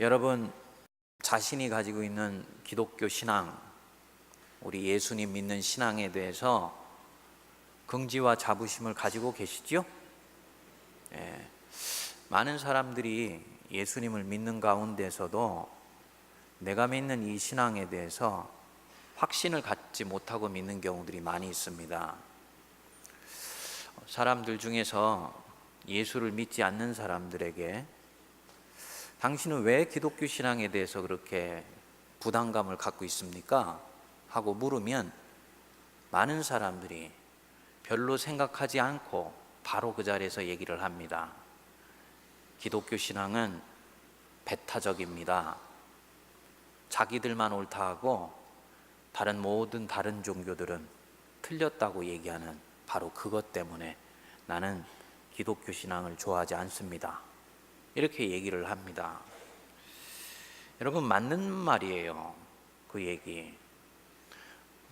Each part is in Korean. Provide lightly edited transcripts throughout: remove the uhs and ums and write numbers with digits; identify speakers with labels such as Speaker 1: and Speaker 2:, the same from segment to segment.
Speaker 1: 여러분, 자신이 가지고 있는 기독교 신앙, 우리 예수님 믿는 신앙에 대해서 긍지와 자부심을 가지고 계시죠? 많은 사람들이 예수님을 믿는 가운데서도 내가 믿는 이 신앙에 대해서 확신을 갖지 못하고 믿는 경우들이 많이 있습니다. 사람들 중에서 예수를 믿지 않는 사람들에게 당신은 왜 기독교 신앙에 대해서 그렇게 부담감을 갖고 있습니까? 하고 물으면 많은 사람들이 별로 생각하지 않고 바로 그 자리에서 얘기를 합니다. 기독교 신앙은 배타적입니다. 자기들만 옳다 하고 모든 다른 종교들은 틀렸다고 얘기하는 바로 그것 때문에 나는 기독교 신앙을 좋아하지 않습니다. 이렇게 얘기를 합니다. 여러분, 맞는 말이에요. 그 얘기.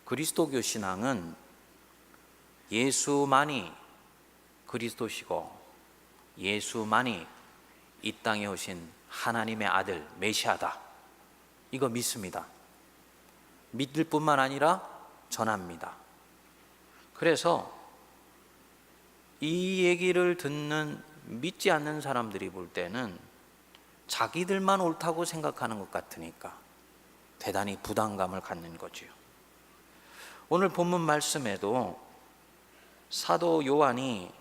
Speaker 1: 그리스도교 신앙은 예수만이 그리스도시고 예수만이 이 땅에 오신 하나님의 아들 메시아다. 이거 믿습니다. 믿을 뿐만 아니라 전합니다. 그래서 이 얘기를 듣는 믿지 않는 사람들이 볼 때는 자기들만 옳다고 생각하는 것 같으니까 대단히 부담감을 갖는 거지요. 오늘 본문 말씀에도 사도 요한이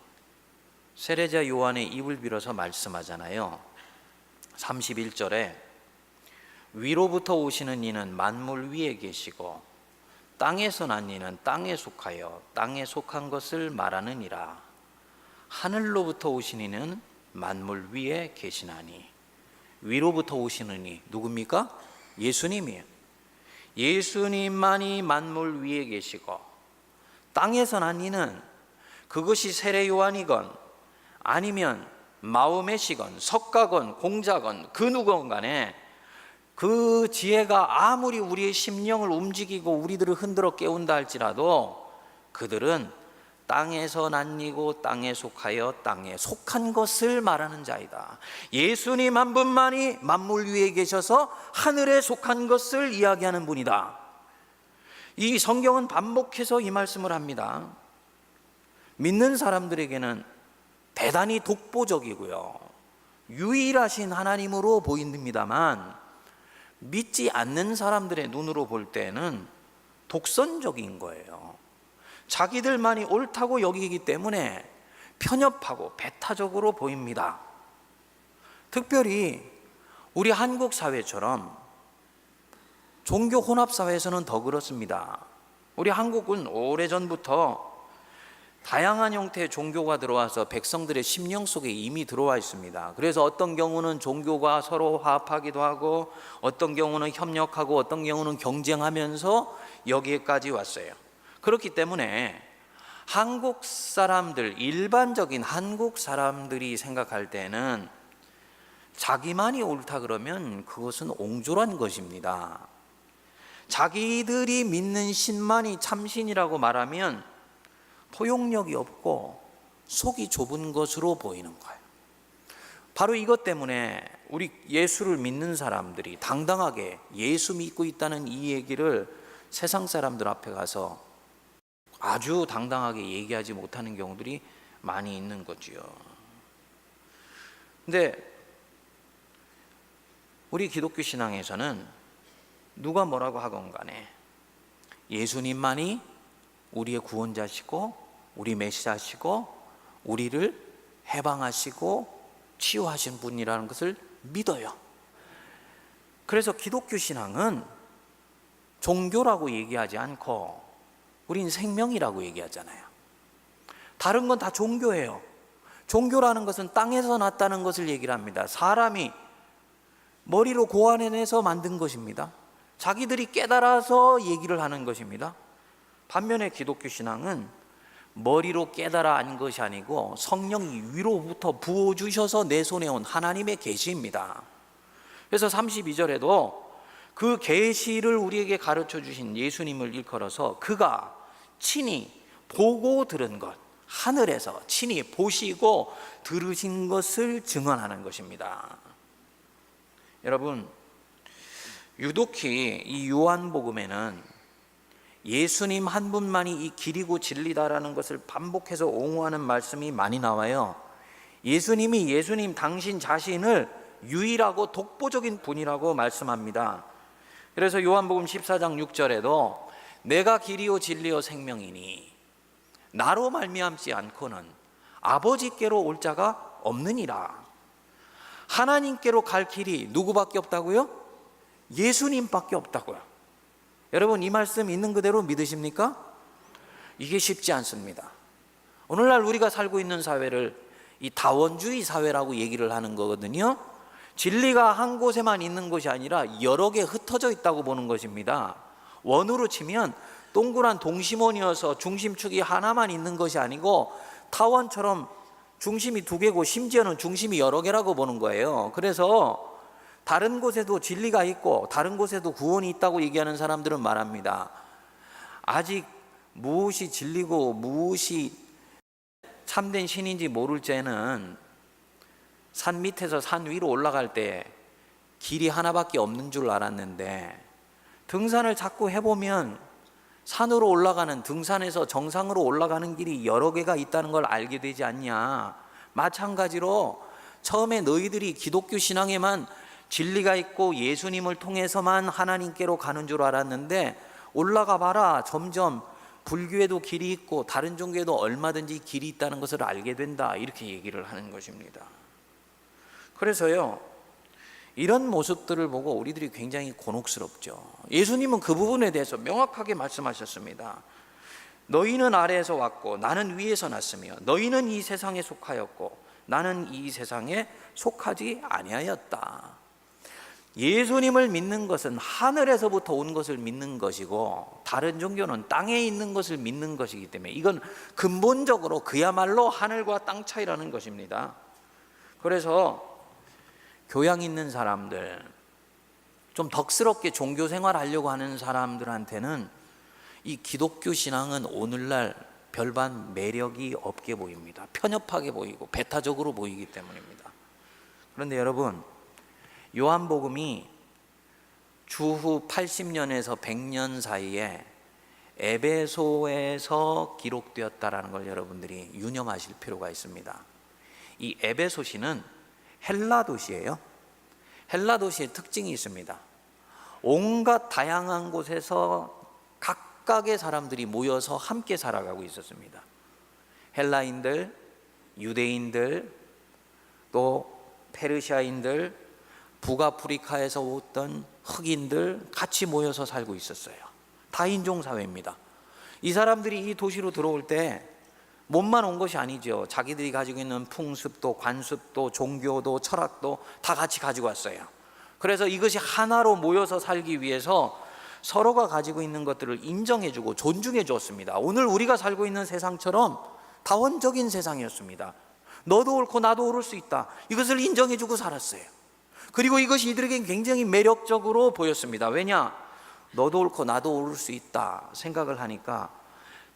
Speaker 1: 세례자 요한의 입을 빌어서 말씀하잖아요. 31절에 위로부터 오시는 이는 만물 위에 계시고 땅에서 난 이는 땅에 속하여 땅에 속한 것을 말하느니라. 하늘로부터 오신 이는 만물 위에 계시나니. 위로부터 오시는 이 누굽니까? 예수님이에요. 예수님만이 만물 위에 계시고 땅에서 난 이는 그것이 세례 요한이건 아니면 마호메시건 석가건 공자건 그 누구건 간에 그 지혜가 아무리 우리의 심령을 움직이고 우리들을 흔들어 깨운다 할지라도 그들은 땅에서 난 이고 땅에 속하여 땅에 속한 것을 말하는 자이다. 예수님 한 분만이 만물 위에 계셔서 하늘에 속한 것을 이야기하는 분이다. 이 성경은 반복해서 이 말씀을 합니다. 믿는 사람들에게는 대단히 독보적이고요, 유일하신 하나님으로 보입니다만 믿지 않는 사람들의 눈으로 볼 때는 독선적인 거예요. 자기들만이 옳다고 여기기 때문에 편협하고 배타적으로 보입니다. 특별히 우리 한국 사회처럼 종교 혼합 사회에서는 더 그렇습니다. 우리 한국은 오래전부터 다양한 형태의 종교가 들어와서 백성들의 심령 속에 이미 들어와 있습니다. 그래서 어떤 경우는 종교가 서로 화합하기도 하고 어떤 경우는 협력하고 어떤 경우는 경쟁하면서 여기에까지 왔어요. 그렇기 때문에 한국 사람들, 일반적인 한국 사람들이 생각할 때는 자기만이 옳다 그러면 그것은 옹졸한 것입니다. 자기들이 믿는 신만이 참신이라고 말하면 포용력이 없고 속이 좁은 것으로 보이는 거예요. 바로 이것 때문에 우리 예수를 믿는 사람들이 당당하게 예수 믿고 있다는 이 얘기를 세상 사람들 앞에 가서 아주 당당하게 얘기하지 못하는 경우들이 많이 있는 거지요. 근데 우리 기독교 신앙에서는 누가 뭐라고 하건 간에 예수님만이 우리의 구원자시고 우리 메시아시고 우리를 해방하시고 치유하신 분이라는 것을 믿어요. 그래서 기독교 신앙은 종교라고 얘기하지 않고 우린 생명이라고 얘기하잖아요. 다른 건 다 종교예요. 종교라는 것은 땅에서 났다는 것을 얘기를 합니다. 사람이 머리로 고안해내서 만든 것입니다. 자기들이 깨달아서 얘기를 하는 것입니다. 반면에 기독교 신앙은 머리로 깨달아 안 것이 아니고 성령이 위로부터 부어주셔서 내 손에 온 하나님의 계시입니다. 그래서 32절에도 그 계시를 우리에게 가르쳐 주신 예수님을 일컬어서 그가 친히 보고 들은 것, 하늘에서 친히 보시고 들으신 것을 증언하는 것입니다. 여러분, 유독히 이 요한복음에는 예수님 한 분만이 이 길이고 진리다라는 것을 반복해서 옹호하는 말씀이 많이 나와요. 예수님이 예수님 당신 자신을 유일하고 독보적인 분이라고 말씀합니다. 그래서 요한복음 14장 6절에도 내가 길이요 진리요 생명이니 나로 말미암지 않고는 아버지께로 올 자가 없느니라. 하나님께로 갈 길이 누구밖에 없다고요? 예수님밖에 없다고요. 여러분, 이 말씀 있는 그대로 믿으십니까? 이게 쉽지 않습니다. 오늘날 우리가 살고 있는 사회를 이 다원주의 사회라고 얘기를 하는 거거든요. 진리가 한 곳에만 있는 것이 아니라 여러 개 흩어져 있다고 보는 것입니다. 원으로 치면 동그란 동심원이어서 중심축이 하나만 있는 것이 아니고 타원처럼 중심이 두 개고 심지어는 중심이 여러 개라고 보는 거예요. 그래서 다른 곳에도 진리가 있고 다른 곳에도 구원이 있다고 얘기하는 사람들은 말합니다. 아직 무엇이 진리고 무엇이 참된 신인지 모를 때는 산 밑에서 산 위로 올라갈 때 길이 하나밖에 없는 줄 알았는데 등산을 자꾸 해보면 산으로 올라가는, 등산에서 정상으로 올라가는 길이 여러 개가 있다는 걸 알게 되지 않냐. 마찬가지로 처음에 너희들이 기독교 신앙에만 진리가 있고 예수님을 통해서만 하나님께로 가는 줄 알았는데 올라가 봐라. 점점 불교에도 길이 있고 다른 종교에도 얼마든지 길이 있다는 것을 알게 된다. 이렇게 얘기를 하는 것입니다. 그래서요, 이런 모습들을 보고 우리들이 굉장히 곤혹스럽죠. 예수님은 그 부분에 대해서 명확하게 말씀하셨습니다. 너희는 아래에서 왔고 나는 위에서 났으며 너희는 이 세상에 속하였고 나는 이 세상에 속하지 아니하였다. 예수님을 믿는 것은 하늘에서부터 온 것을 믿는 것이고 다른 종교는 땅에 있는 것을 믿는 것이기 때문에 이건 근본적으로 그야말로 하늘과 땅 차이라는 것입니다. 그래서 교양 있는 사람들, 좀 덕스럽게 종교 생활하려고 하는 사람들한테는 이 기독교 신앙은 오늘날 별반 매력이 없게 보입니다. 편협하게 보이고 배타적으로 보이기 때문입니다. 그런데 여러분, 요한복음이 주후 80년에서 100년 사이에 에베소에서 기록되었다라는 걸 여러분들이 유념하실 필요가 있습니다. 이 에베소시는 헬라 도시예요. 헬라 도시의 특징이 있습니다. 온갖 다양한 곳에서 각각의 사람들이 모여서 함께 살아가고 있었습니다. 헬라인들, 유대인들, 또 페르시아인들, 북아프리카에서 오던 흑인들 같이 모여서 살고 있었어요. 다인종 사회입니다. 이 사람들이 이 도시로 들어올 때 몸만 온 것이 아니죠. 자기들이 가지고 있는 풍습도 관습도 종교도 철학도 다 같이 가지고 왔어요. 그래서 이것이 하나로 모여서 살기 위해서 서로가 가지고 있는 것들을 인정해주고 존중해 주었습니다. 오늘 우리가 살고 있는 세상처럼 다원적인 세상이었습니다. 너도 옳고 나도 옳을 수 있다. 이것을 인정해주고 살았어요. 그리고 이것이 이들에게 굉장히 매력적으로 보였습니다. 왜냐? 너도 옳고 나도 옳을 수 있다 생각을 하니까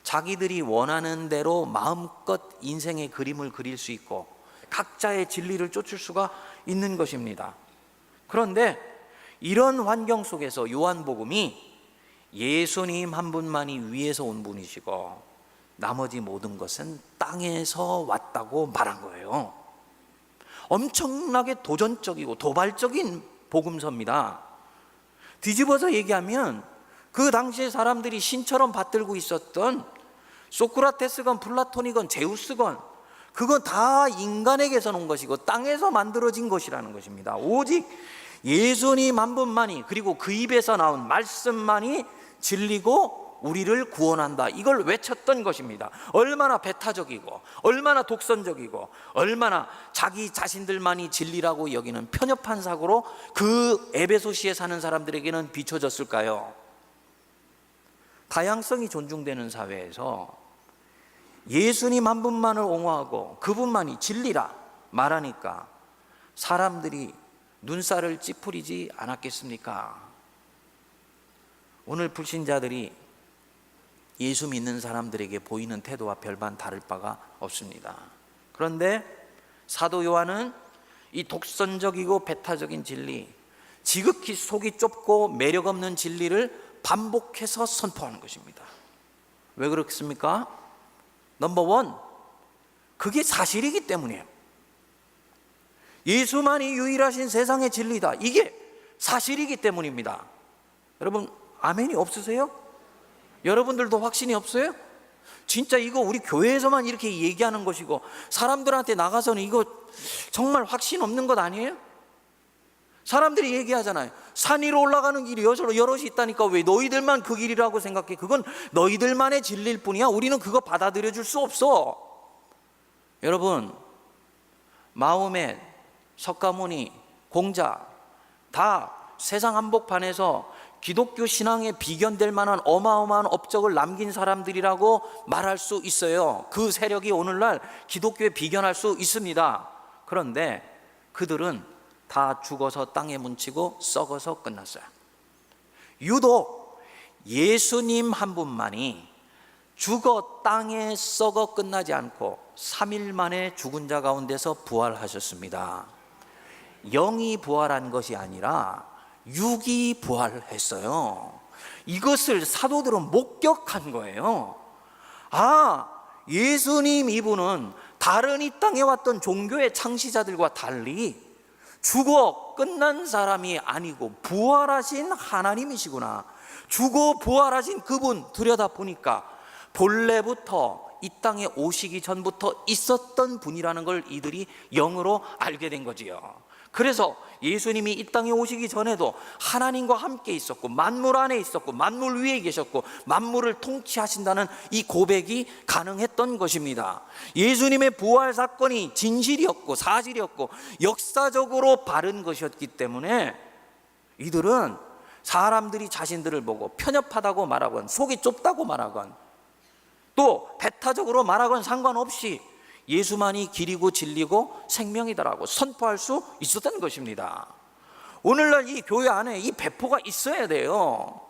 Speaker 1: 자기들이 원하는 대로 마음껏 인생의 그림을 그릴 수 있고 각자의 진리를 쫓을 수가 있는 것입니다. 그런데 이런 환경 속에서 요한복음이 예수님 한 분만이 위에서 온 분이시고 나머지 모든 것은 땅에서 왔다고 말한 거예요. 엄청나게 도전적이고 도발적인 복음서입니다. 뒤집어서 얘기하면 그 당시에 사람들이 신처럼 받들고 있었던 소크라테스건 플라토니건 제우스건 그건 다 인간에게서 온 것이고 땅에서 만들어진 것이라는 것입니다. 오직 예수님 한 분만이, 그리고 그 입에서 나온 말씀만이 진리고 우리를 구원한다, 이걸 외쳤던 것입니다. 얼마나 배타적이고 얼마나 독선적이고 얼마나 자기 자신들만이 진리라고 여기는 편협한 사고로 그 에베소시에 사는 사람들에게는 비춰졌을까요? 다양성이 존중되는 사회에서 예수님 한 분만을 옹호하고 그분만이 진리라 말하니까 사람들이 눈살을 찌푸리지 않았겠습니까? 오늘 불신자들이 예수 믿는 사람들에게 보이는 태도와 별반 다를 바가 없습니다. 그런데 사도 요한은 이 독선적이고 배타적인 진리, 지극히 속이 좁고 매력 없는 진리를 반복해서 선포하는 것입니다. 왜 그렇습니까? 넘버 원, 그게 사실이기 때문이에요. 예수만이 유일하신 세상의 진리다, 이게 사실이기 때문입니다. 여러분 아멘이 없으세요? 여러분들도 확신이 없어요? 진짜 이거 우리 교회에서만 이렇게 얘기하는 것이고 사람들한테 나가서는 이거 정말 확신 없는 것 아니에요? 사람들이 얘기하잖아요. 산 위로 올라가는 길이 여럿이 있다니까 왜 너희들만 그 길이라고 생각해? 그건 너희들만의 진리일 뿐이야. 우리는 그거 받아들여 줄 수 없어. 여러분, 마호멧, 석가모니, 공자 다 세상 한복판에서 기독교 신앙에 비견될 만한 어마어마한 업적을 남긴 사람들이라고 말할 수 있어요. 그 세력이 오늘날 기독교에 비견할 수 있습니다. 그런데 그들은 다 죽어서 땅에 묻히고 썩어서 끝났어요. 유독 예수님 한 분만이 죽어 땅에 썩어 끝나지 않고 3일 만에 죽은 자 가운데서 부활하셨습니다. 영이 부활한 것이 아니라 육이 부활했어요. 이것을 사도들은 목격한 거예요. 아, 예수님 이분은 다른 이 땅에 왔던 종교의 창시자들과 달리 죽어 끝난 사람이 아니고 부활하신 하나님이시구나. 죽어 부활하신 그분 들여다보니까 본래부터 이 땅에 오시기 전부터 있었던 분이라는 걸 이들이 영으로 알게 된 거지요. 그래서 예수님이 이 땅에 오시기 전에도 하나님과 함께 있었고 만물 안에 있었고 만물 위에 계셨고 만물을 통치하신다는 이 고백이 가능했던 것입니다. 예수님의 부활 사건이 진실이었고 사실이었고 역사적으로 바른 것이었기 때문에 이들은 사람들이 자신들을 보고 편협하다고 말하건 속이 좁다고 말하건 또 배타적으로 말하건 상관없이 예수만이 길이고 진리고 생명이다라고 선포할 수 있었던 것입니다. 오늘날 이 교회 안에 이 배포가 있어야 돼요.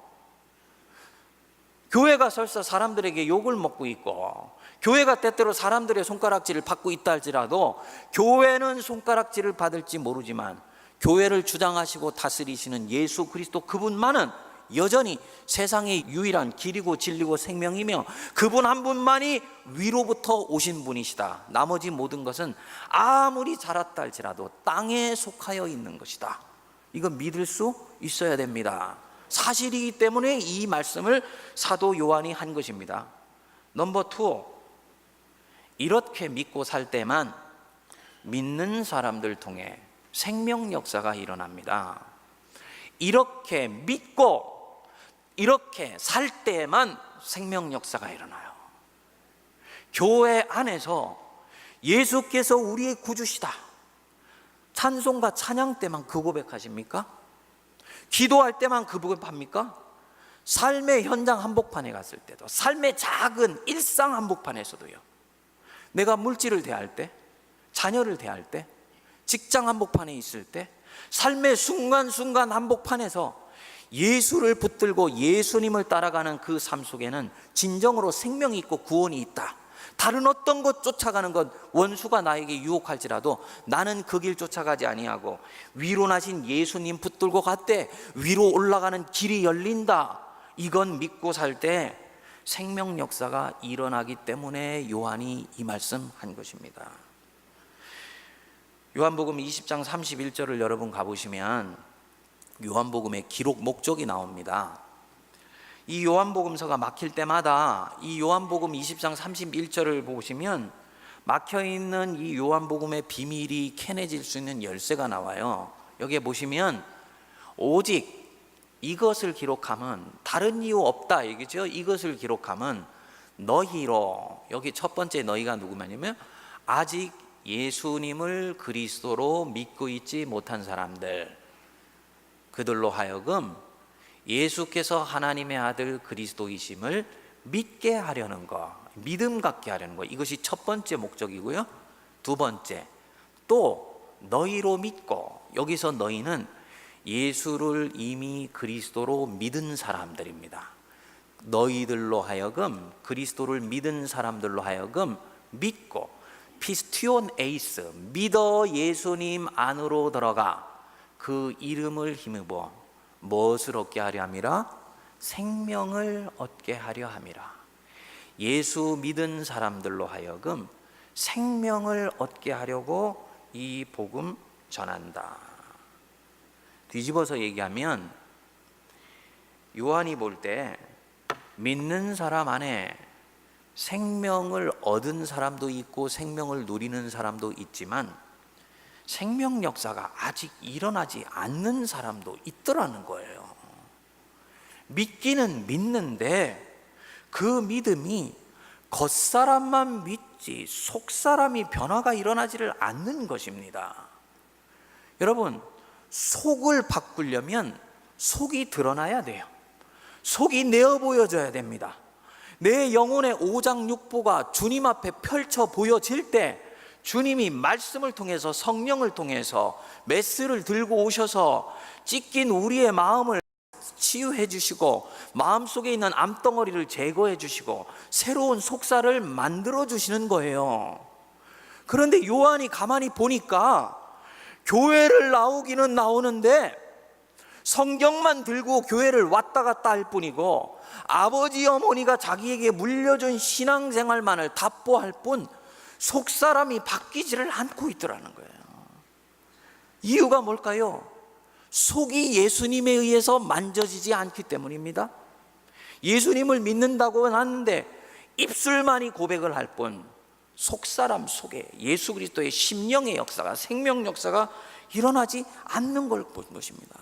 Speaker 1: 교회가 설사 사람들에게 욕을 먹고 있고 교회가 때때로 사람들의 손가락질을 받고 있다 할지라도 교회는 손가락질을 받을지 모르지만 교회를 주장하시고 다스리시는 예수 그리스도 그분만은 여전히 세상의 유일한 길이고 진리고 생명이며 그분 한 분만이 위로부터 오신 분이시다. 나머지 모든 것은 아무리 자랐다 할지라도 땅에 속하여 있는 것이다. 이건 믿을 수 있어야 됩니다. 사실이기 때문에 이 말씀을 사도 요한이 한 것입니다. 넘버 2, 이렇게 믿고 살 때만 믿는 사람들 통해 생명 역사가 일어납니다. 이렇게 믿고 이렇게 살 때만 생명 역사가 일어나요. 교회 안에서 예수께서 우리의 구주시다 찬송과 찬양 때만 그 고백하십니까? 기도할 때만 그 고백합니까? 삶의 현장 한복판에 갔을 때도 삶의 작은 일상 한복판에서도요. 내가 물질을 대할 때, 자녀를 대할 때, 직장 한복판에 있을 때 삶의 순간순간 한복판에서 예수를 붙들고 예수님을 따라가는 그 삶 속에는 진정으로 생명이 있고 구원이 있다. 다른 어떤 것 쫓아가는 것 원수가 나에게 유혹할지라도 나는 그 길 쫓아가지 아니하고 위로 나신 예수님 붙들고 갔대 위로 올라가는 길이 열린다. 이건 믿고 살 때 생명 역사가 일어나기 때문에 요한이 이 말씀한 것입니다. 요한복음 20장 31절을 여러분 가보시면 요한복음의 기록 목적이 나옵니다. 이 요한복음서가 막힐 때마다 이 요한복음 20장 31절을 보시면 막혀있는 이 요한복음의 비밀이 캐내질 수 있는 열쇠가 나와요. 여기에 보시면 오직 이것을 기록함은 다른 이유 없다 얘기죠. 이것을 기록함은 너희로, 여기 첫 번째 너희가 누구냐면 아직 예수님을 그리스도로 믿고 있지 못한 사람들, 그들로 하여금 예수께서 하나님의 아들 그리스도이심을 믿게 하려는 것, 믿음 갖게 하려는 것, 이것이 첫 번째 목적이고요. 두 번째, 또 너희로 믿고, 여기서 너희는 예수를 이미 그리스도로 믿은 사람들입니다. 너희들로 하여금, 그리스도를 믿은 사람들로 하여금 믿고 피스티온 에이스, 믿어 예수님 안으로 들어가 그 이름을 힘입어 무엇을 얻게 하려 함이라? 생명을 얻게 하려 함이라. 예수 믿은 사람들로 하여금 생명을 얻게 하려고 이 복음 전한다. 뒤집어서 얘기하면 요한이 볼 때 믿는 사람 안에 생명을 얻은 사람도 있고 생명을 누리는 사람도 있지만 생명 역사가 아직 일어나지 않는 사람도 있더라는 거예요. 믿기는 믿는데 그 믿음이 겉사람만 믿지 속사람이 변화가 일어나지를 않는 것입니다. 여러분, 속을 바꾸려면 속이 드러나야 돼요. 속이 내어 보여져야 됩니다. 내 영혼의 오장육부가 주님 앞에 펼쳐 보여질 때 주님이 말씀을 통해서 성령을 통해서 메스를 들고 오셔서 찢긴 우리의 마음을 치유해 주시고 마음속에 있는 암덩어리를 제거해 주시고 새로운 속살을 만들어 주시는 거예요. 그런데 요한이 가만히 보니까 교회를 나오기는 나오는데 성경만 들고 교회를 왔다 갔다 할 뿐이고 아버지 어머니가 자기에게 물려준 신앙생활만을 답보할 뿐 속사람이 바뀌지를 않고 있더라는 거예요. 이유가 뭘까요? 속이 예수님에 의해서 만져지지 않기 때문입니다. 예수님을 믿는다고는 하는데 입술만이 고백을 할 뿐 속사람 속에 예수 그리스도의 심령의 역사가, 생명 역사가 일어나지 않는 걸 본 것입니다.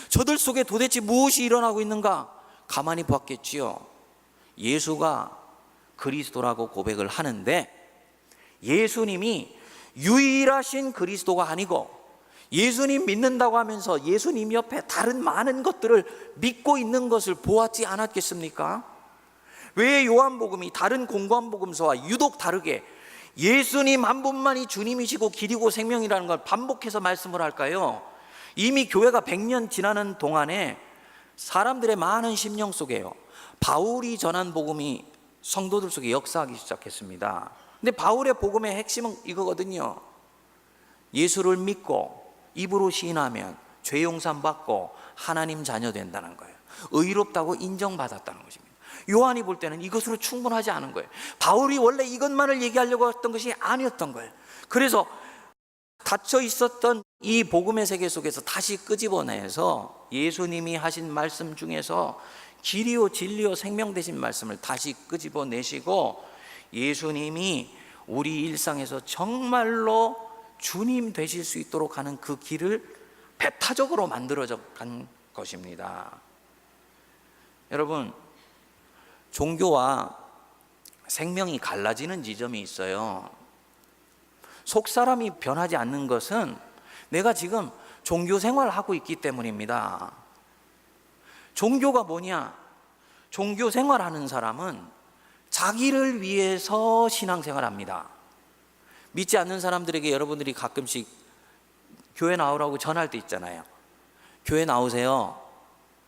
Speaker 1: 저들 속에 도대체 무엇이 일어나고 있는가? 가만히 봤겠지요. 예수가 그리스도라고 고백을 하는데 예수님이 유일하신 그리스도가 아니고 예수님 믿는다고 하면서 예수님 옆에 다른 많은 것들을 믿고 있는 것을 보았지 않았겠습니까? 왜 요한복음이 다른 공관복음서와 유독 다르게 예수님 한 분만이 주님이시고 길이고 생명이라는 걸 반복해서 말씀을 할까요? 이미 교회가 100년 지나는 동안에 사람들의 많은 심령 속에요, 바울이 전한 복음이 성도들 속에 역사하기 시작했습니다. 근데 바울의 복음의 핵심은 이거거든요. 예수를 믿고 입으로 시인하면 죄 용산 받고 하나님 자녀 된다는 거예요. 의롭다고 인정받았다는 것입니다. 요한이 볼 때는 이것으로 충분하지 않은 거예요. 바울이 원래 이것만을 얘기하려고 했던 것이 아니었던 거예요. 그래서 닫혀 있었던 이 복음의 세계 속에서 다시 끄집어내서 예수님이 하신 말씀 중에서 길이요 진리요 생명 되신 말씀을 다시 끄집어내시고 예수님이 우리 일상에서 정말로 주님 되실 수 있도록 하는 그 길을 배타적으로 만들어져 간 것입니다. 여러분, 종교와 생명이 갈라지는 지점이 있어요. 속사람이 변하지 않는 것은 내가 지금 종교 생활을 하고 있기 때문입니다. 종교가 뭐냐? 종교 생활하는 사람은 자기를 위해서 신앙생활합니다. 믿지 않는 사람들에게 여러분들이 가끔씩 교회 나오라고 전할 때 있잖아요. 교회 나오세요.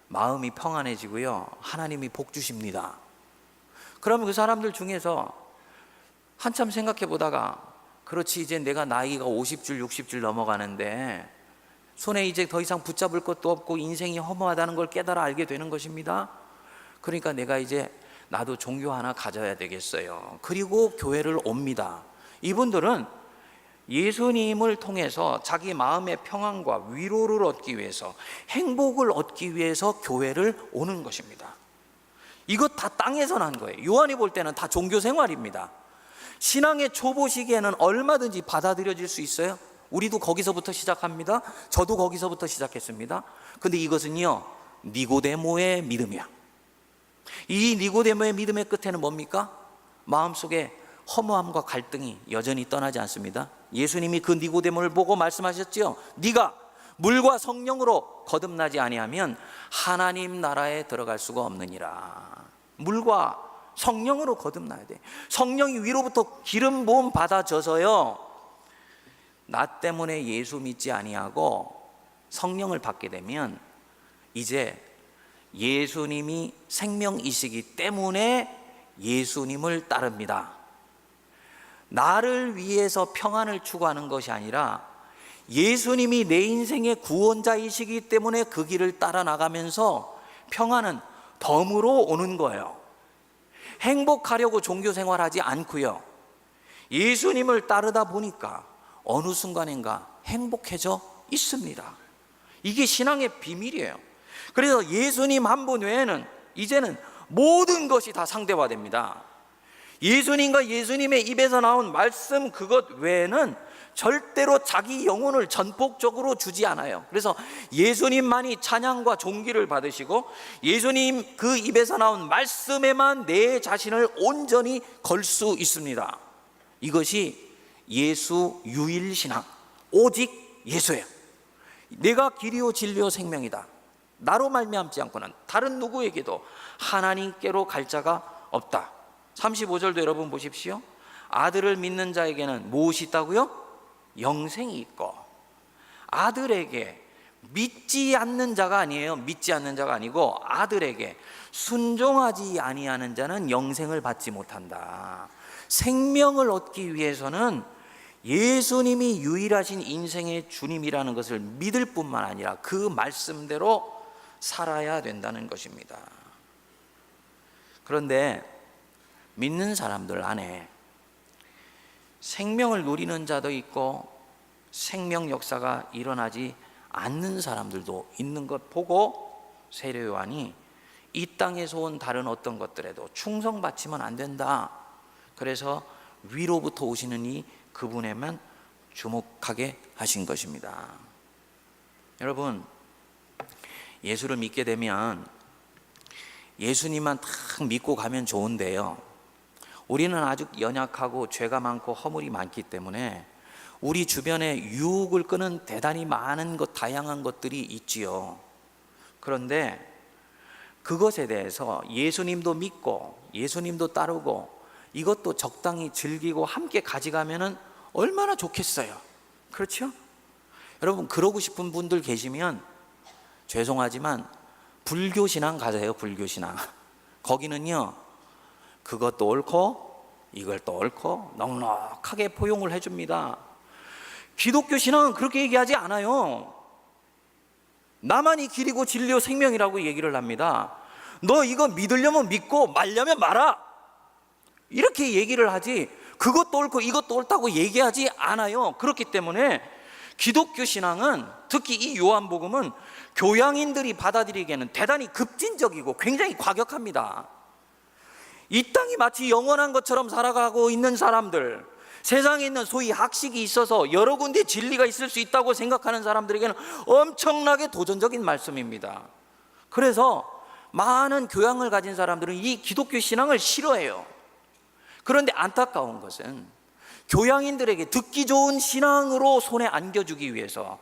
Speaker 1: 마음이 평안해지고요, 하나님이 복 주십니다. 그러면 그 사람들 중에서 한참 생각해 보다가 그렇지, 이제 내가 나이가 50줄 60줄 넘어가는데 손에 이제 더 이상 붙잡을 것도 없고 인생이 허무하다는 걸 깨달아 알게 되는 것입니다. 그러니까 내가 이제 나도 종교 하나 가져야 되겠어요. 그리고 교회를 옵니다. 이분들은 예수님을 통해서 자기 마음의 평안과 위로를 얻기 위해서, 행복을 얻기 위해서 교회를 오는 것입니다. 이것 다 땅에서 난 거예요. 요한이 볼 때는 다 종교 생활입니다. 신앙의 초보 시기에는 얼마든지 받아들여질 수 있어요. 우리도 거기서부터 시작합니다. 저도 거기서부터 시작했습니다. 근데 이것은요, 니고데모의 믿음이야. 이 니고데모의 믿음의 끝에는 뭡니까? 마음속에 허무함과 갈등이 여전히 떠나지 않습니다. 예수님이 그 니고데모를 보고 말씀하셨지요. 네가 물과 성령으로 거듭나지 아니하면 하나님 나라에 들어갈 수가 없느니라. 물과 성령으로 거듭나야 돼. 성령이 위로부터 기름 부음 받아져서요, 나 때문에 예수 믿지 아니하고 성령을 받게 되면 이제 예수님이 생명이시기 때문에 예수님을 따릅니다. 나를 위해서 평안을 추구하는 것이 아니라 예수님이 내 인생의 구원자이시기 때문에 그 길을 따라 나가면서 평안은 덤으로 오는 거예요. 행복하려고 종교 생활하지 않고요, 예수님을 따르다 보니까 어느 순간인가 행복해져 있습니다. 이게 신앙의 비밀이에요. 그래서 예수님 한 분 외에는 이제는 모든 것이 다 상대화됩니다. 예수님과 예수님의 입에서 나온 말씀 그것 외에는 절대로 자기 영혼을 전폭적으로 주지 않아요. 그래서 예수님만이 찬양과 존귀를 받으시고 예수님 그 입에서 나온 말씀에만 내 자신을 온전히 걸 수 있습니다. 이것이 예수 유일신앙, 오직 예수예요. 내가 길이요 진리요 생명이다. 나로 말미암지 않고는 다른 누구에게도 하나님께로 갈 자가 없다. 35절도 여러분 보십시오. 아들을 믿는 자에게는 무엇이 있다고요? 영생이 있고, 아들에게 믿지 않는 자가 아니에요. 믿지 않는 자가 아니고 아들에게 순종하지 아니하는 자는 영생을 받지 못한다. 생명을 얻기 위해서는 예수님이 유일하신 인생의 주님이라는 것을 믿을 뿐만 아니라 그 말씀대로 살아야 된다는 것입니다. 그런데 믿는 사람들 안에 생명을 누리는 자도 있고 생명 역사가 일어나지 않는 사람들도 있는 것 보고 세례 요한이 이 땅에서 온 다른 어떤 것들에도 충성받치면 안 된다. 그래서 위로부터 오시는 이 그분에만 주목하게 하신 것입니다. 여러분, 예수를 믿게 되면 예수님만 딱 믿고 가면 좋은데요, 우리는 아주 연약하고 죄가 많고 허물이 많기 때문에 우리 주변에 유혹을 끄는 대단히 많은 것, 다양한 것들이 있지요. 그런데 그것에 대해서 예수님도 믿고 예수님도 따르고 이것도 적당히 즐기고 함께 가져가면 얼마나 좋겠어요. 그렇죠? 여러분, 그러고 싶은 분들 계시면 죄송하지만 불교신앙 가세요. 불교신앙. 거기는요, 그것도 옳고 이걸 또 옳고 넉넉하게 포용을 해줍니다. 기독교 신앙은 그렇게 얘기하지 않아요. 나만이 길이고 진리요 생명이라고 얘기를 합니다. 너 이거 믿으려면 믿고 말려면 말아, 이렇게 얘기를 하지 그것도 옳고 이것도 옳다고 얘기하지 않아요. 그렇기 때문에 기독교 신앙은, 특히 이 요한복음은 교양인들이 받아들이기에는 대단히 급진적이고 굉장히 과격합니다. 이 땅이 마치 영원한 것처럼 살아가고 있는 사람들, 세상에 있는 소위 학식이 있어서 여러 군데 진리가 있을 수 있다고 생각하는 사람들에게는 엄청나게 도전적인 말씀입니다. 그래서 많은 교양을 가진 사람들은 이 기독교 신앙을 싫어해요. 그런데 안타까운 것은 교양인들에게 듣기 좋은 신앙으로 손에 안겨주기 위해서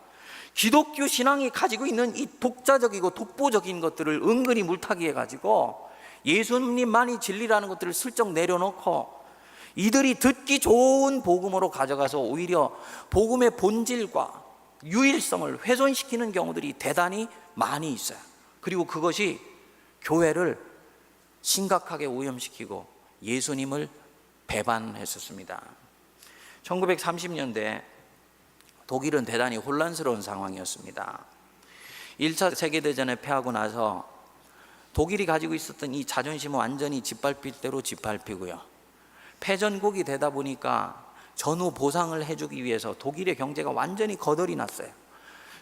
Speaker 1: 기독교 신앙이 가지고 있는 이 독자적이고 독보적인 것들을 은근히 물타기해 가지고 예수님만이 진리라는 것들을 슬쩍 내려놓고 이들이 듣기 좋은 복음으로 가져가서 오히려 복음의 본질과 유일성을 훼손시키는 경우들이 대단히 많이 있어요. 그리고 그것이 교회를 심각하게 오염시키고 예수님을 배반했었습니다. 1930년대 독일은 대단히 혼란스러운 상황이었습니다. 1차 세계대전에 패하고 나서 독일이 가지고 있었던 이 자존심은 완전히 짓밟힐 대로 짓밟히고요, 패전국이 되다 보니까 전후 보상을 해주기 위해서 독일의 경제가 완전히 거덜이 났어요.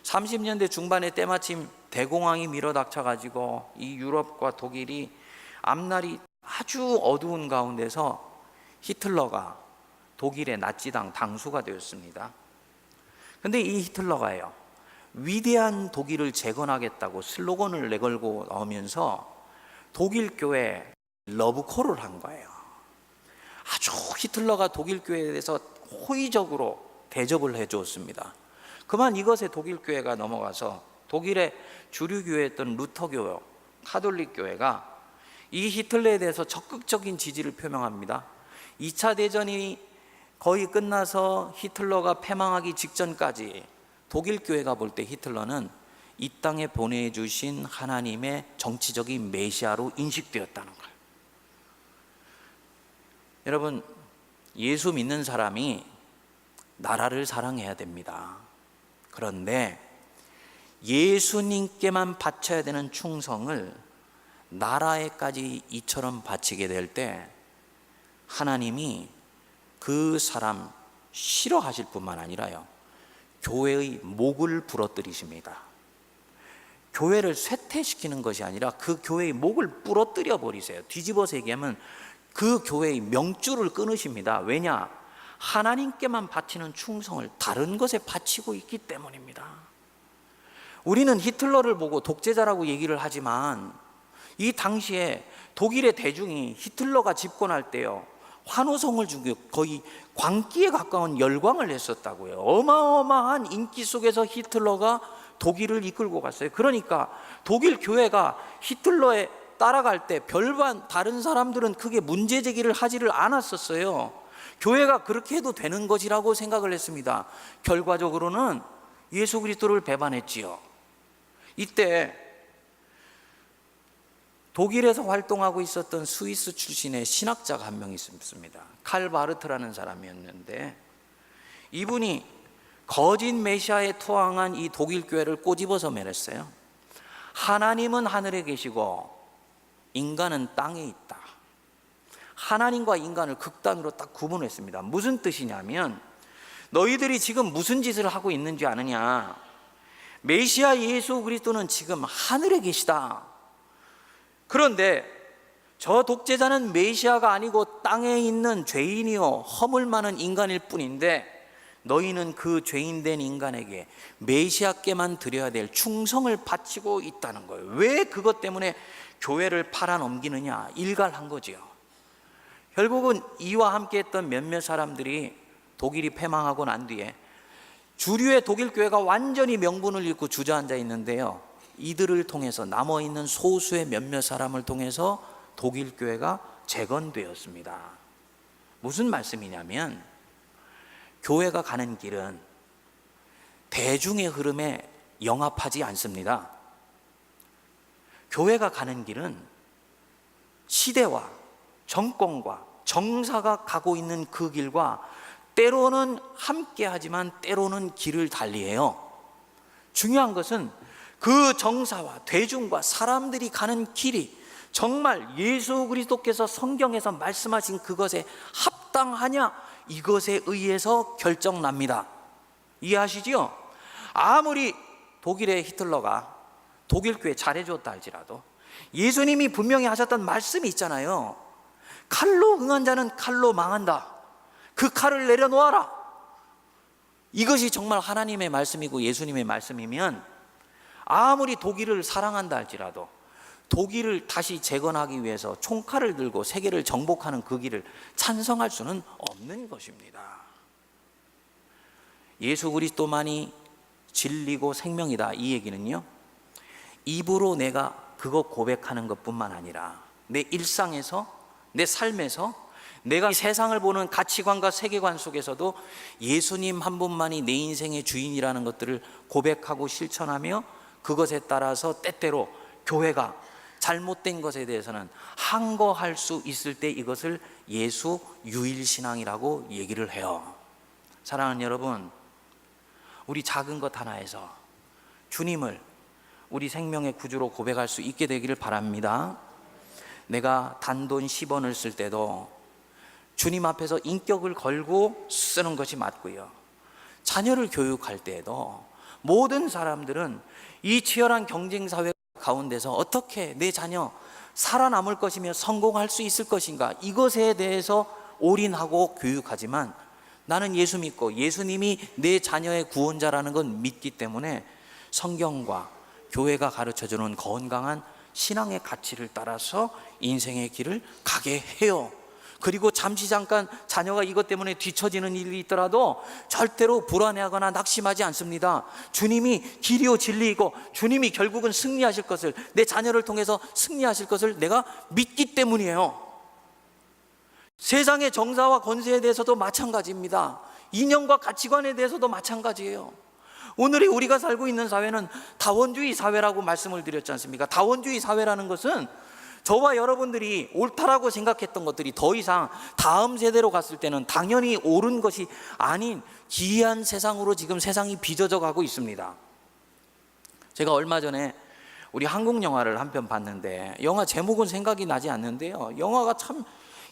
Speaker 1: 30년대 중반에 때마침 대공황이 밀어닥쳐가지고 이 유럽과 독일이 앞날이 아주 어두운 가운데서 히틀러가 독일의 나치당 당수가 되었습니다. 그런데 이 히틀러가요, 위대한 독일을 재건하겠다고 슬로건을 내걸고 나오면서 독일 교회에 러브콜을 한 거예요. 아주 히틀러가 독일 교회에 대해서 호의적으로 대접을 해주었습니다. 그만 이것에 독일 교회가 넘어가서 독일의 주류 교회였던 루터교, 카톨릭 교회가 이 히틀러에 대해서 적극적인 지지를 표명합니다. 2차 대전이 거의 끝나서 히틀러가 패망하기 직전까지 독일 교회가 볼 때 히틀러는 이 땅에 보내주신 하나님의 정치적인 메시아로 인식되었다는 거예요. 여러분, 예수 믿는 사람이 나라를 사랑해야 됩니다. 그런데 예수님께만 바쳐야 되는 충성을 나라에까지 이처럼 바치게 될 때 하나님이 그 사람 싫어하실 뿐만 아니라요, 교회의 목을 부러뜨리십니다. 교회를 쇠퇴시키는 것이 아니라 그 교회의 목을 부러뜨려 버리세요. 뒤집어서 얘기하면 그 교회의 명줄을 끊으십니다. 왜냐? 하나님께만 바치는 충성을 다른 것에 바치고 있기 때문입니다. 우리는 히틀러를 보고 독재자라고 얘기를 하지만 이 당시에 독일의 대중이 히틀러가 집권할 때요, 환호성을 주고 거의 광기에 가까운 열광을 했었다고요. 어마어마한 인기 속에서 히틀러가 독일을 이끌고 갔어요. 그러니까 독일 교회가 히틀러에 따라갈 때 별반 다른 사람들은 크게 문제 제기를 하지를 않았었어요. 교회가 그렇게 해도 되는 것이라고 생각을 했습니다. 결과적으로는 예수 그리스도를 배반했지요. 이때 독일에서 활동하고 있었던 스위스 출신의 신학자가 한 명 있습니다. 칼 바르트라는 사람이었는데, 이분이 거짓 메시아에 투항한 이 독일 교회를 꼬집어서 말했어요. 하나님은 하늘에 계시고 인간은 땅에 있다. 하나님과 인간을 극단으로 딱 구분했습니다. 무슨 뜻이냐면, 너희들이 지금 무슨 짓을 하고 있는지 아느냐? 메시아 예수 그리스도는 지금 하늘에 계시다. 그런데 저 독재자는 메시아가 아니고 땅에 있는 죄인이요 허물 많은 인간일 뿐인데, 너희는 그 죄인된 인간에게 메시아께만 드려야 될 충성을 바치고 있다는 거예요. 왜 그것 때문에 교회를 팔아넘기느냐? 일갈한 거지요. 결국은 이와 함께 했던 몇몇 사람들이 독일이 패망하고 난 뒤에 주류의 독일 교회가 완전히 명분을 잃고 주저앉아 있는데요, 이들을 통해서 남아있는 소수의 몇몇 사람을 통해서 독일 교회가 재건되었습니다. 무슨 말씀이냐면, 교회가 가는 길은 대중의 흐름에 영합하지 않습니다. 교회가 가는 길은 시대와 정권과 정사가 가고 있는 그 길과 때로는 함께하지만 때로는 길을 달리해요. 중요한 것은 그 정사와 대중과 사람들이 가는 길이 정말 예수 그리스도께서 성경에서 말씀하신 그것에 합당하냐, 이것에 의해서 결정납니다. 이해하시죠? 아무리 독일의 히틀러가 독일 교회 잘해줬다 할지라도 예수님이 분명히 하셨던 말씀이 있잖아요. 칼로 응한 자는 칼로 망한다. 그 칼을 내려놓아라. 이것이 정말 하나님의 말씀이고 예수님의 말씀이면 아무리 독일을 사랑한다 할지라도 독일을 다시 재건하기 위해서 총칼을 들고 세계를 정복하는 그 길을 찬성할 수는 없는 것입니다. 예수 그리스도만이 진리고 생명이다, 이 얘기는요, 입으로 내가 그거 고백하는 것뿐만 아니라 내 일상에서, 내 삶에서, 내가 세상을 보는 가치관과 세계관 속에서도 예수님 한 분만이 내 인생의 주인이라는 것들을 고백하고 실천하며 그것에 따라서 때때로 교회가 잘못된 것에 대해서는 항거할 수 있을 때 이것을 예수 유일신앙이라고 얘기를 해요. 사랑하는 여러분, 우리 작은 것 하나에서 주님을 우리 생명의 구주로 고백할 수 있게 되기를 바랍니다. 내가 단돈 10원을 쓸 때도 주님 앞에서 인격을 걸고 쓰는 것이 맞고요, 자녀를 교육할 때에도 모든 사람들은 이 치열한 경쟁사회 가운데서 어떻게 내 자녀 살아남을 것이며 성공할 수 있을 것인가, 이것에 대해서 올인하고 교육하지만 나는 예수 믿고 예수님이 내 자녀의 구원자라는 건 믿기 때문에 성경과 교회가 가르쳐주는 건강한 신앙의 가치를 따라서 인생의 길을 가게 해요. 그리고 잠시 잠깐 자녀가 이것 때문에 뒤처지는 일이 있더라도 절대로 불안해하거나 낙심하지 않습니다. 주님이 길이요 진리이고 주님이 결국은 승리하실 것을, 내 자녀를 통해서 승리하실 것을 내가 믿기 때문이에요. 세상의 정사와 권세에 대해서도 마찬가지입니다. 이념과 가치관에 대해서도 마찬가지예요. 오늘의 우리가 살고 있는 사회는 다원주의 사회라고 말씀을 드렸지 않습니까? 다원주의 사회라는 것은 저와 여러분들이 옳다라고 생각했던 것들이 더 이상 다음 세대로 갔을 때는 당연히 옳은 것이 아닌 기이한 세상으로 지금 세상이 빚어져 가고 있습니다. 제가 얼마 전에 우리 한국 영화를 한 편 봤는데, 영화 제목은 생각이 나지 않는데요, 영화가 참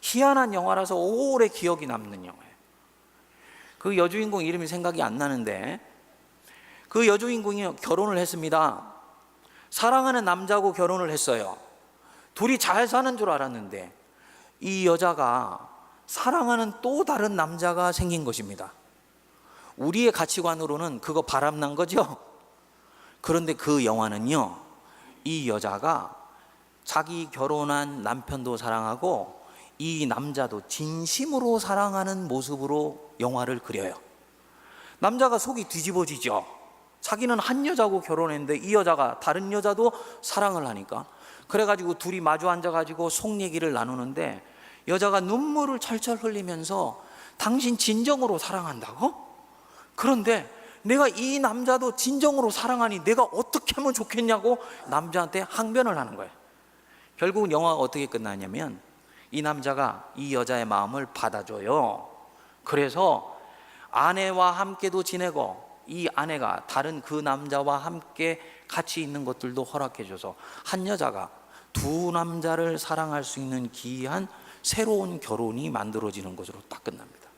Speaker 1: 희한한 영화라서 오래 기억이 남는 영화예요. 그 여주인공 이름이 생각이 안 나는데, 그 여주인공이 결혼을 했습니다. 사랑하는 남자하고 결혼을 했어요. 둘이 잘 사는 줄 알았는데 이 여자가 사랑하는 또 다른 남자가 생긴 것입니다. 우리의 가치관으로는 그거 바람난 거죠. 그런데 그 영화는요, 이 여자가 자기 결혼한 남편도 사랑하고 이 남자도 진심으로 사랑하는 모습으로 영화를 그려요. 남자가 속이 뒤집어지죠. 자기는 한 여자하고 결혼했는데 이 여자가 다른 여자도 사랑을 하니까. 그래가지고 둘이 마주 앉아가지고 속 얘기를 나누는데 여자가 눈물을 철철 흘리면서 당신 진정으로 사랑한다고? 그런데 내가 이 남자도 진정으로 사랑하니 내가 어떻게 하면 좋겠냐고 남자한테 항변을 하는 거예요. 결국은 영화가 어떻게 끝나냐면 이 남자가 이 여자의 마음을 받아줘요. 그래서 아내와 함께도 지내고 이 아내가 다른 그 남자와 함께 같이 있는 것들도 허락해줘서 한 여자가 두 남자를 사랑할 수 있는 기이한 새로운 결혼이 만들어지는 것으로 딱 끝납니다.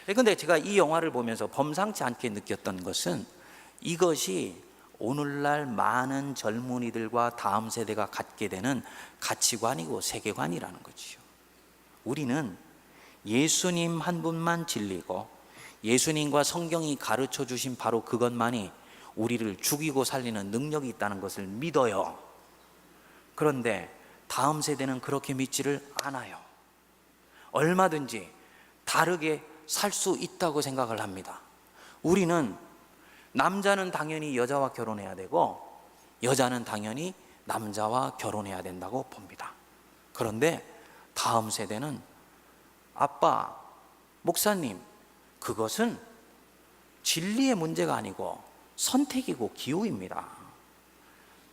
Speaker 1: 그런데 제가 이 영화를 보면서 범상치 않게 느꼈던 것은 이것이 오늘날 많은 젊은이들과 다음 세대가 갖게 되는 가치관이고 세계관이라는 거지요. 우리는 예수님 한 분만 진리고 예수님과 성경이 가르쳐 주신 바로 그것만이 우리를 죽이고 살리는 능력이 있다는 것을 믿어요. 그런데 다음 세대는 그렇게 믿지를 않아요. 얼마든지 다르게 살 수 있다고 생각을 합니다. 우리는 남자는 당연히 여자와 결혼해야 되고 여자는 당연히 남자와 결혼해야 된다고 봅니다. 그런데 다음 세대는 아빠, 목사님, 그것은 진리의 문제가 아니고 선택이고 기호입니다.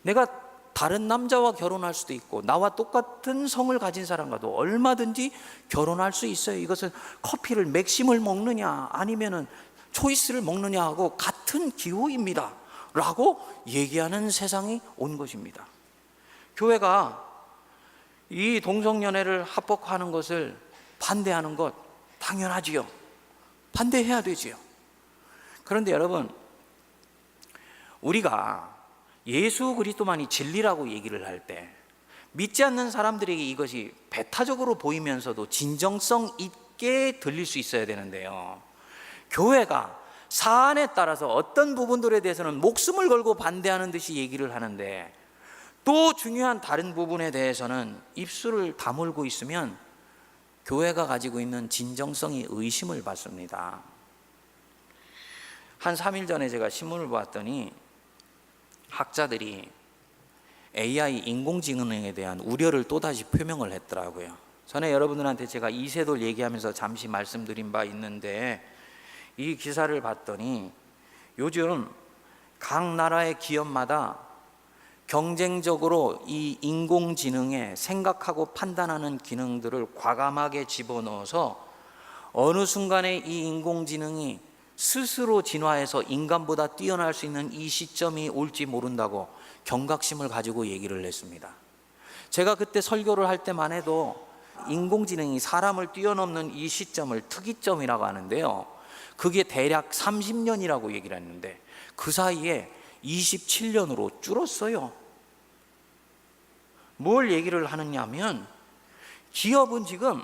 Speaker 1: 내가 다른 남자와 결혼할 수도 있고 나와 똑같은 성을 가진 사람과도 얼마든지 결혼할 수 있어요. 이것은 커피를 맥심을 먹느냐 아니면은 초이스를 먹느냐 하고 같은 기호입니다 라고 얘기하는 세상이 온 것입니다. 교회가 이 동성연애를 합법화하는 것을 반대하는 것 당연하지요. 반대해야 되지요. 그런데 여러분, 우리가 예수 그리스도만이 진리라고 얘기를 할 때 믿지 않는 사람들에게 이것이 배타적으로 보이면서도 진정성 있게 들릴 수 있어야 되는데요, 교회가 사안에 따라서 어떤 부분들에 대해서는 목숨을 걸고 반대하는 듯이 얘기를 하는데 또 중요한 다른 부분에 대해서는 입술을 다물고 있으면 교회가 가지고 있는 진정성이 의심을 받습니다. 한 3일 전에 제가 신문을 보았더니 학자들이 AI 인공지능에 대한 우려를 또다시 표명을 했더라고요. 전에 여러분들한테 제가 이세돌 얘기하면서 잠시 말씀드린 바 있는데 이 기사를 봤더니 요즘 각 나라의 기업마다 경쟁적으로 이 인공지능에 생각하고 판단하는 기능들을 과감하게 집어넣어서 어느 순간에 이 인공지능이 스스로 진화해서 인간보다 뛰어날 수 있는 이 시점이 올지 모른다고 경각심을 가지고 얘기를 했습니다. 제가 그때 설교를 할 때만 해도 인공지능이 사람을 뛰어넘는 이 시점을 특이점이라고 하는데요, 그게 대략 30년이라고 얘기를 했는데 그 사이에 27년으로 줄었어요. 뭘 얘기를 하느냐 하면 기업은 지금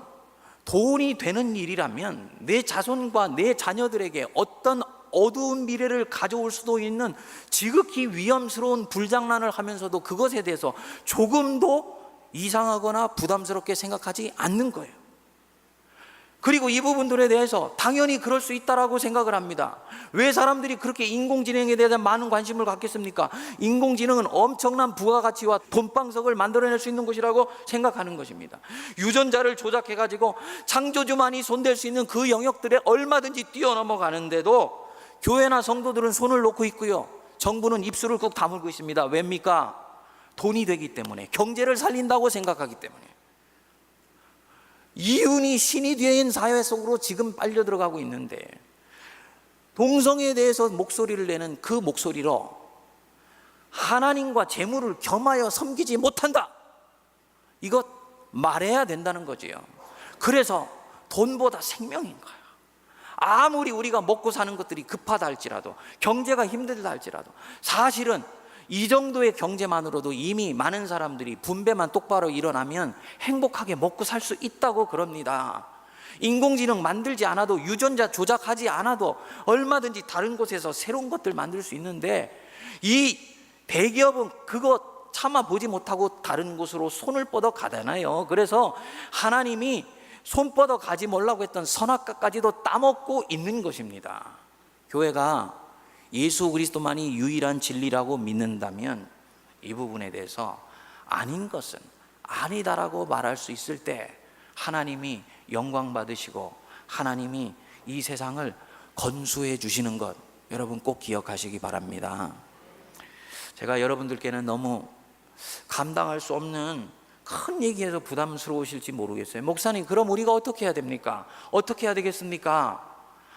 Speaker 1: 돈이 되는 일이라면 내 자손과 내 자녀들에게 어떤 어두운 미래를 가져올 수도 있는 지극히 위험스러운 불장난을 하면서도 그것에 대해서 조금도 이상하거나 부담스럽게 생각하지 않는 거예요. 그리고 이 부분들에 대해서 당연히 그럴 수 있다라고 생각을 합니다. 왜 사람들이 그렇게 인공지능에 대한 많은 관심을 갖겠습니까? 인공지능은 엄청난 부가가치와 돈방석을 만들어낼 수 있는 것이라고 생각하는 것입니다. 유전자를 조작해가지고 창조주만이 손댈 수 있는 그 영역들에 얼마든지 뛰어넘어가는데도 교회나 성도들은 손을 놓고 있고요, 정부는 입술을 꾹 다물고 있습니다. 왜입니까? 돈이 되기 때문에, 경제를 살린다고 생각하기 때문에 이윤이 신이 되어인 사회 속으로 지금 빨려 들어가고 있는데, 동성애에 대해서 목소리를 내는 그 목소리로 하나님과 재물을 겸하여 섬기지 못한다, 이것 말해야 된다는 거지요. 그래서 돈보다 생명인 거예요. 아무리 우리가 먹고 사는 것들이 급하다 할지라도, 경제가 힘들다 할지라도, 사실은 이 정도의 경제만으로도 이미 많은 사람들이 분배만 똑바로 일어나면 행복하게 먹고 살 수 있다고 그럽니다. 인공지능 만들지 않아도, 유전자 조작하지 않아도 얼마든지 다른 곳에서 새로운 것들 만들 수 있는데, 이 대기업은 그거 차마 보지 못하고 다른 곳으로 손을 뻗어 가잖아요. 그래서 하나님이 손 뻗어 가지 말라고 했던 선악과까지도 따먹고 있는 것입니다. 교회가 예수 그리스도만이 유일한 진리라고 믿는다면 이 부분에 대해서 아닌 것은 아니다라고 말할 수 있을 때 하나님이 영광 받으시고 하나님이 이 세상을 건수해 주시는 것, 여러분 꼭 기억하시기 바랍니다. 제가 여러분들께는 너무 감당할 수 없는 큰 얘기해서 부담스러우실지 모르겠어요. 목사님, 그럼 우리가 어떻게 해야 됩니까? 어떻게 해야 되겠습니까?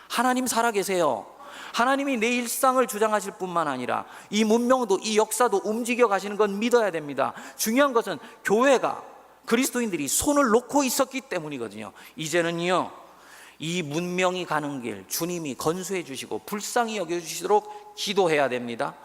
Speaker 1: 하나님 살아계세요. 하나님이 내 일상을 주장하실 뿐만 아니라 이 문명도, 이 역사도 움직여 가시는 건 믿어야 됩니다. 중요한 것은 교회가, 그리스도인들이 손을 놓고 있었기 때문이거든요. 이제는요, 이 문명이 가는 길 주님이 건수해 주시고 불쌍히 여겨주시도록 기도해야 됩니다.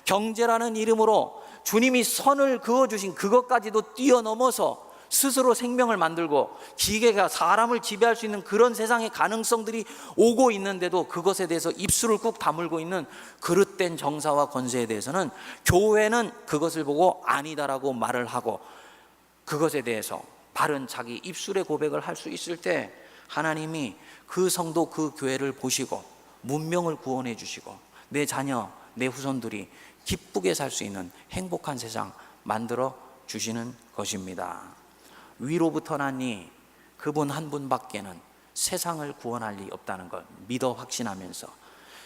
Speaker 1: 경제라는 이름으로 주님이 선을 그어주신 그것까지도 뛰어넘어서 스스로 생명을 만들고 기계가 사람을 지배할 수 있는 그런 세상의 가능성들이 오고 있는데도 그것에 대해서 입술을 꾹 다물고 있는 그릇된 정사와 권세에 대해서는 교회는 그것을 보고 아니다라고 말을 하고, 그것에 대해서 바른 자기 입술의 고백을 할 수 있을 때 하나님이 그 성도, 그 교회를 보시고 문명을 구원해 주시고 내 자녀, 내 후손들이 기쁘게 살 수 있는 행복한 세상 만들어 주시는 것입니다. 위로부터 나니 그분 한 분밖에는 세상을 구원할 리 없다는 것 믿어 확신하면서,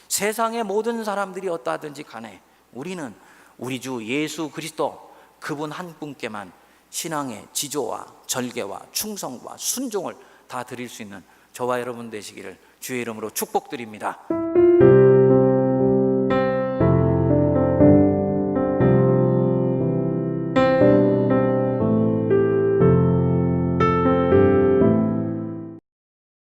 Speaker 1: 세상의 모든 사람들이 어떠하든지 간에 우리는 우리 주 예수 그리스도 그분 한 분께만 신앙의 지조와 절개와 충성과 순종을 다 드릴 수 있는 저와 여러분 되시기를 주의 이름으로 축복드립니다.